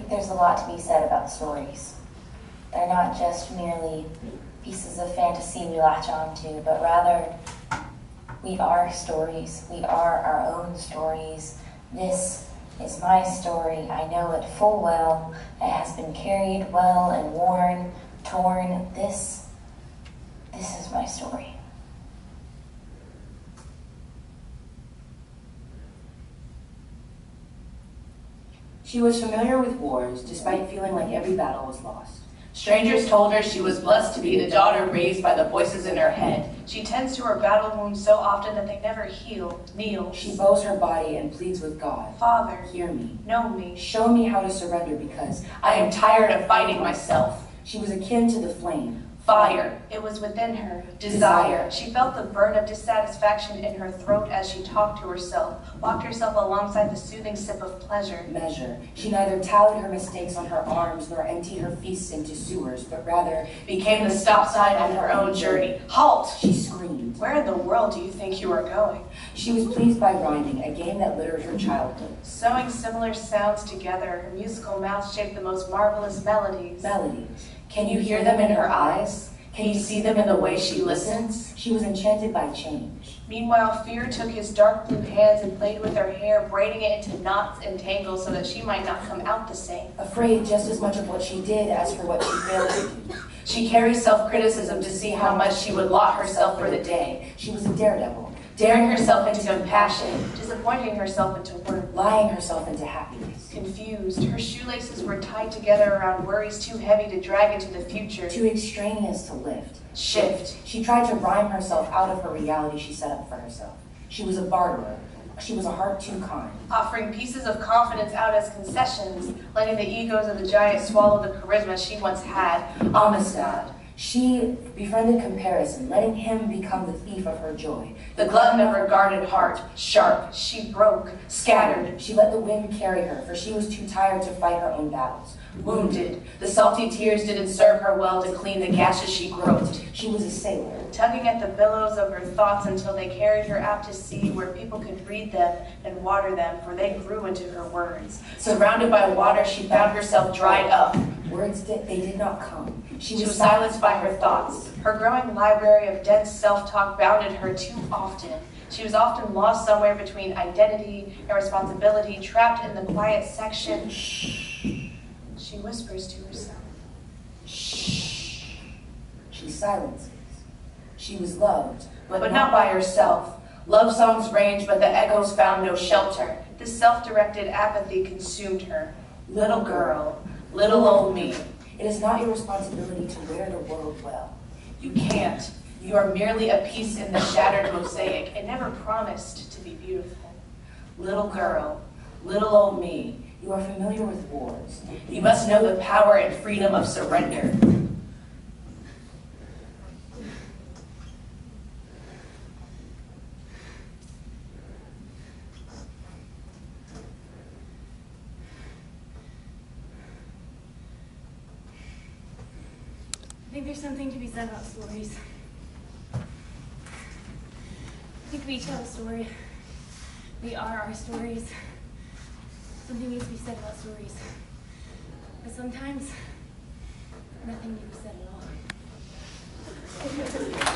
think there's a lot to be said about stories. They're not just merely pieces of fantasy we latch onto, but rather we are stories. We are our own stories. This is my story. I know it full well. It has been carried well and worn, torn. This is my story. She was familiar with wars, despite feeling like every battle was lost. Strangers told her she was blessed to be the daughter raised by the voices in her head. She tends to her battle wounds so often that they never kneel. She bows her body and pleads with God. Father, hear me. Know me. Show me how to surrender, because I am tired of fighting myself. She was akin to the flame. Fire. It was within her. Desire. She felt the burn of dissatisfaction in her throat as she talked to herself, walked herself alongside the soothing sip of pleasure. Measure. She neither tallied her mistakes on her arms nor emptied her feasts into sewers, but rather became the stop sign on her own journey. Halt! She screamed. Where in the world do you think you are going? She was pleased by rhyming, a game that littered her childhood. Sewing similar sounds together, her musical mouth shaped the most marvelous melodies. Can you hear them in her eyes? Can you see them in the way she listens? She was enchanted by change. Meanwhile, Fear took his dark blue hands and played with her hair, braiding it into knots and tangles so that she might not come out the same. Afraid just as much of what she did as for what she failed to do. She carried self-criticism to see how much she would lot herself for the day. She was a daredevil, daring herself into compassion, disappointing herself into work, lying herself into happiness. Confused, her shoelaces were tied together around worries too heavy to drag into the future, too extraneous to lift. Shift. She tried to rhyme herself out of her reality she set up for herself. She was a barterer. She was a heart too kind. Offering pieces of confidence out as concessions, letting the egos of the giant swallow the charisma she once had. Amistad. She befriended comparison, letting him become the thief of her joy. The glutton of her guarded heart, sharp, she broke, scattered. She let the wind carry her, for she was too tired to fight her own battles. Wounded, the salty tears didn't serve her well to clean the gashes she groped. She was a sailor, tugging at the billows of her thoughts until they carried her out to sea where people could read them and water them, for they grew into her words. Surrounded by water, she found herself dried up. Words they did not come. She was silenced by her thoughts. Her growing library of dense self-talk bounded her too often. She was often lost somewhere between identity and responsibility, trapped in the quiet section. Shh. She whispers to herself. Shh. She silences. She was loved, but not by herself. Love songs ranged, but the echoes found no shelter. This self-directed apathy consumed her. Little girl, little old me. It is not your responsibility to wear the world well. You can't. You are merely a piece in the shattered mosaic. It never promised to be beautiful. Little girl, little old me, you are familiar with wars. You must know the power and freedom of surrender. I think there's something to be said about stories. I think we each have a story. We are our stories. Something needs to be said about stories. But sometimes, nothing needs to be said at all.